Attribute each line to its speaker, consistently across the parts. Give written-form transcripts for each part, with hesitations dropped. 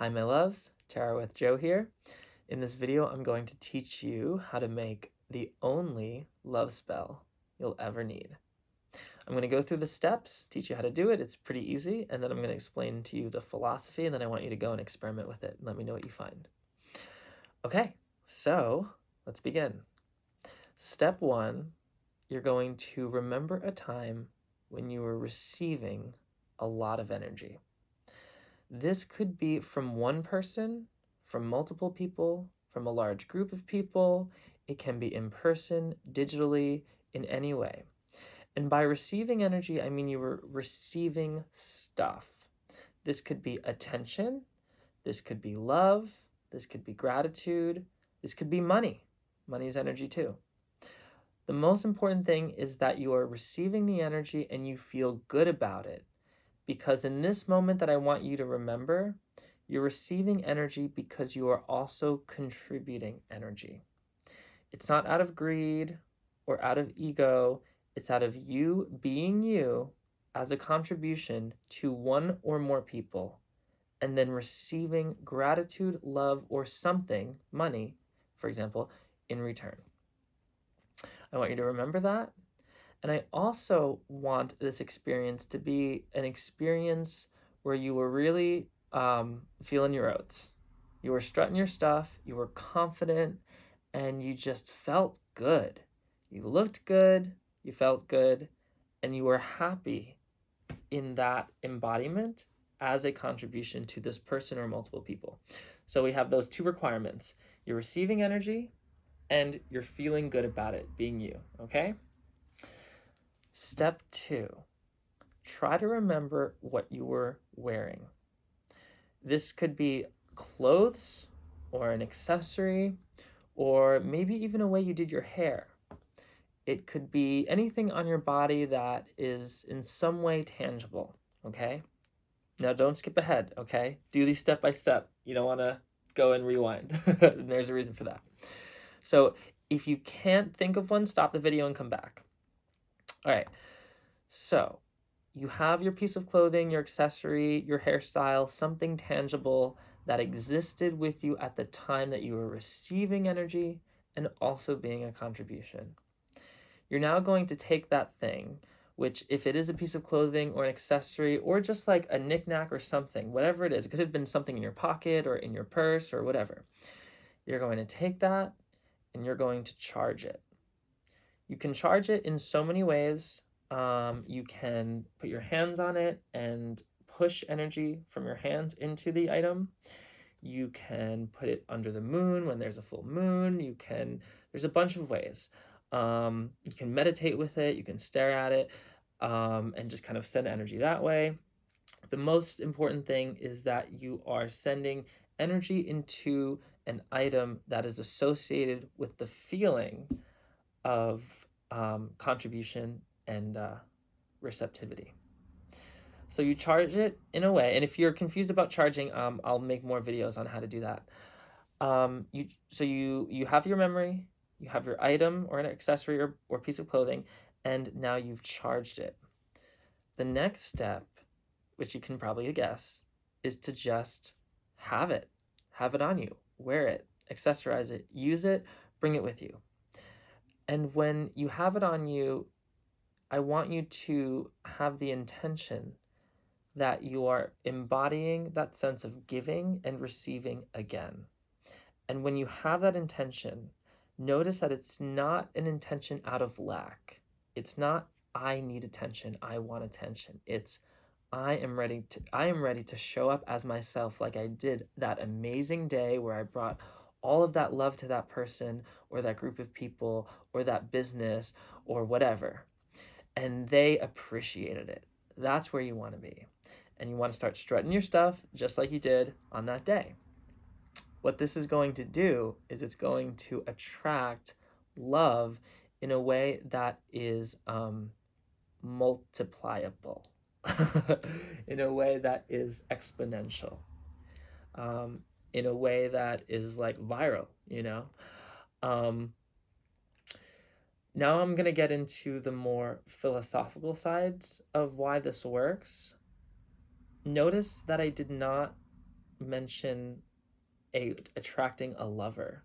Speaker 1: Hi my loves, Tarot with Joe here. In this video, I'm going to teach you how to make the only love spell you'll ever need. I'm going to go through the steps, teach you how to do it. It's pretty easy, and then I'm going to explain to you the philosophy, and then I want you to go and experiment with it and let me know what you find. Okay, so let's begin. Step 1, you're going to remember a time when you were receiving a lot of energy. This could be from one person, from multiple people, from a large group of people. It can be in person, digitally, in any way. And by receiving energy, I mean you were receiving stuff. This could be attention, this could be love, this could be gratitude, this could be money. Money is energy too. The most important thing is that you are receiving the energy and you feel good about it. Because in this moment that I want you to remember, you're receiving energy because you are also contributing energy. It's not out of greed or out of ego. It's out of you being you as a contribution to one or more people, and then receiving gratitude, love, or something, money, for example, in return. I want you to remember that. And I also want this experience to be an experience where you were really feeling your oats. You were strutting your stuff, you were confident, and you just felt good. You looked good, you felt good, and you were happy in that embodiment as a contribution to this person or multiple people. So we have those two requirements. You're receiving energy and you're feeling good about it being you, okay? Step 2, try to remember what you were wearing. This could be clothes or an accessory or maybe even a way you did your hair. It could be anything on your body that is in some way tangible, okay? Now don't skip ahead, okay? Do these step by step. You don't want to go and rewind. And there's a reason for that. So if you can't think of one, stop the video and come back. All right, so you have your piece of clothing, your accessory, your hairstyle, something tangible that existed with you at the time that you were receiving energy and also being a contribution. You're now going to take that thing, which if it is a piece of clothing or an accessory or just like a knickknack or something, whatever it is, it could have been something in your pocket or in your purse or whatever. You're going to take that and you're going to charge it. You can charge it in so many ways. You can put your hands on it and push energy from your hands into the item. You can put it under the moon when there's a full moon. There's a bunch of ways. You can meditate with it. You can stare at it and just kind of send energy that way. The most important thing is that you are sending energy into an item that is associated with the feeling of contribution and receptivity. So you charge it in a way, and if you're confused about charging, I'll make more videos on how to do that. You have your memory, you have your item or an accessory or piece of clothing, and now you've charged it. The next step, which you can probably guess, is to just have it on you, wear it, accessorize it, use it, bring it with you. And when you have it on you, I want you to have the intention that you are embodying that sense of giving and receiving again. And when you have that intention, notice that it's not an intention out of lack. It's not, I need attention, I want attention. It's, I am ready to show up as myself like I did that amazing day where I brought all of that love to that person or that group of people or that business or whatever. And they appreciated it. That's where you want to be. And you want to start strutting your stuff just like you did on that day. What this is going to do is it's going to attract love in a way that is multipliable, in a way that is exponential, in a way that is like viral, you know? Now I'm going to get into the more philosophical sides of why this works. Notice that I did not mention attracting a lover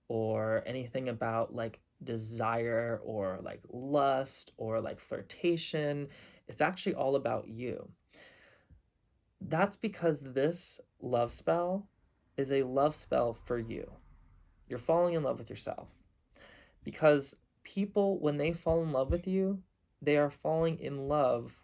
Speaker 1: or anything about like desire or like lust or like flirtation. It's actually all about you. That's because this love spell is a love spell for you. You're falling in love with yourself. Because people, when they fall in love with you, they are falling in love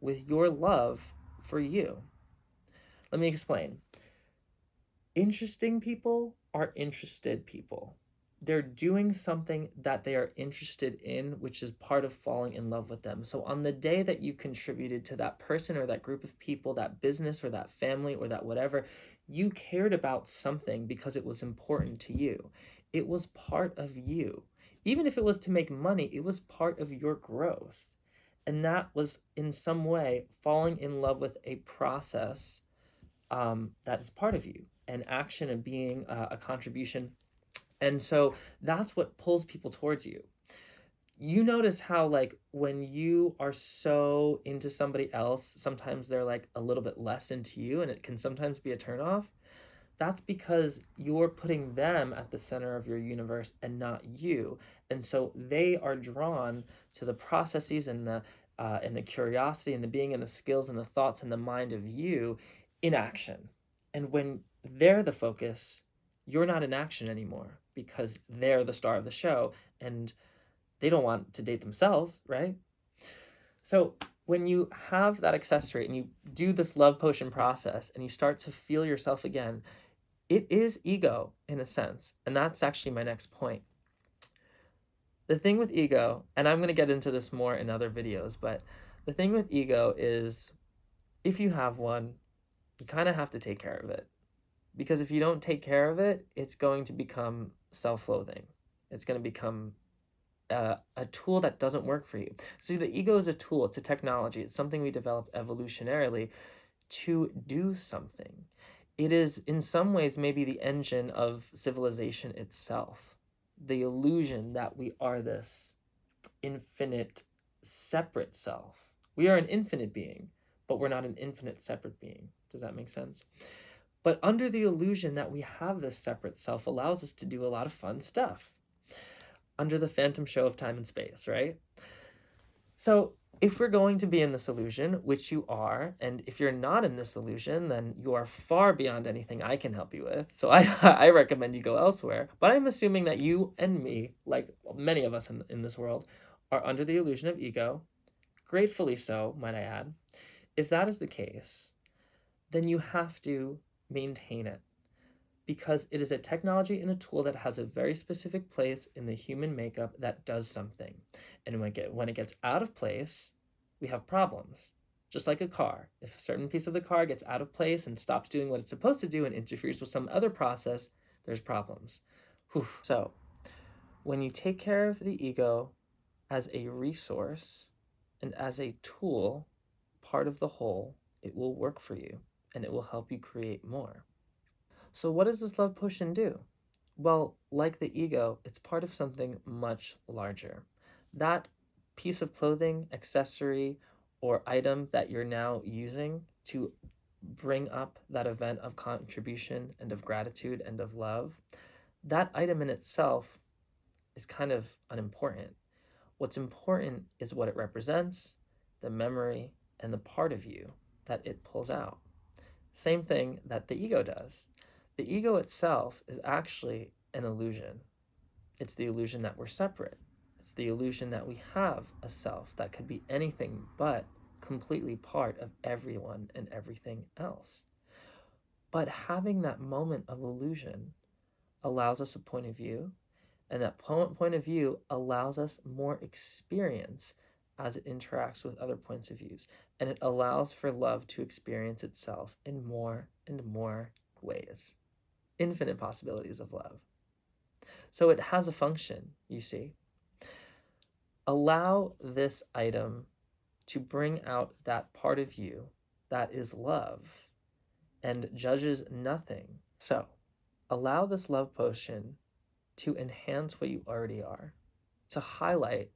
Speaker 1: with your love for you. Let me explain. Interesting people are interested people. They're doing something that they are interested in, which is part of falling in love with them. So on the day that you contributed to that person or that group of people, that business or that family or that whatever, you cared about something because it was important to you. It was part of you. Even if it was to make money, it was part of your growth. And that was in some way falling in love with a process that is part of you, an action and being a contribution. And so that's what pulls people towards you. You notice how, like, when you are so into somebody else, sometimes they're like a little bit less into you, and it can sometimes be a turnoff. That's because you're putting them at the center of your universe and not you. And so they are drawn to the processes and the curiosity and the being and the skills and the thoughts and the mind of you in action. And when they're the focus, you're not in action anymore because they're the star of the show and they don't want to date themselves, right? So when you have that accessory and you do this love potion process and you start to feel yourself again, it is ego in a sense. And that's actually my next point. The thing with ego, and I'm going to get into this more in other videos, but the thing with ego is if you have one, you kind of have to take care of it. Because if you don't take care of it, it's going to become self-loathing. It's going to become a tool that doesn't work for you. See, the ego is a tool. It's a technology. It's something we developed evolutionarily to do something. It is, in some ways, maybe the engine of civilization itself. The illusion that we are this infinite, separate self. We are an infinite being, but we're not an infinite, separate being. Does that make sense? But under the illusion that we have this separate self allows us to do a lot of fun stuff. Under the phantom show of time and space, right? So if we're going to be in this illusion, which you are, and if you're not in this illusion, then you are far beyond anything I can help you with. So I recommend you go elsewhere. But I'm assuming that you and me, like many of us in this world, are under the illusion of ego. Gratefully so, might I add. If that is the case, then you have to maintain it. Because it is a technology and a tool that has a very specific place in the human makeup that does something. And when it gets out of place, we have problems. Just like a car. If a certain piece of the car gets out of place and stops doing what it's supposed to do and interferes with some other process, there's problems. Whew. So, when you take care of the ego as a resource and as a tool, part of the whole, it will work for you and it will help you create more. So what does this love potion do? Well, like the ego, it's part of something much larger. That piece of clothing, accessory, or item that you're now using to bring up that event of contribution and of gratitude and of love, that item in itself is kind of unimportant. What's important is what it represents, the memory, and the part of you that it pulls out. Same thing that the ego does. The ego itself is actually an illusion. It's the illusion that we're separate. It's the illusion that we have a self that could be anything but completely part of everyone and everything else. But having that moment of illusion allows us a point of view, and that point of view allows us more experience as it interacts with other points of views. And it allows for love to experience itself in more and more ways. Infinite possibilities of love. So it has a function, you see. Allow this item to bring out that part of you that is love and judges nothing. So allow this love potion to enhance what you already are, to highlight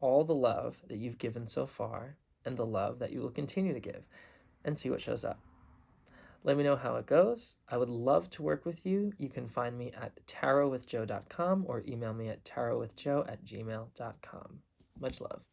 Speaker 1: all the love that you've given so far and the love that you will continue to give, and see what shows up. Let me know how it goes. I would love to work with you. You can find me at tarotwithjoe.com or email me at tarotwithjoe@gmail.com. Much love.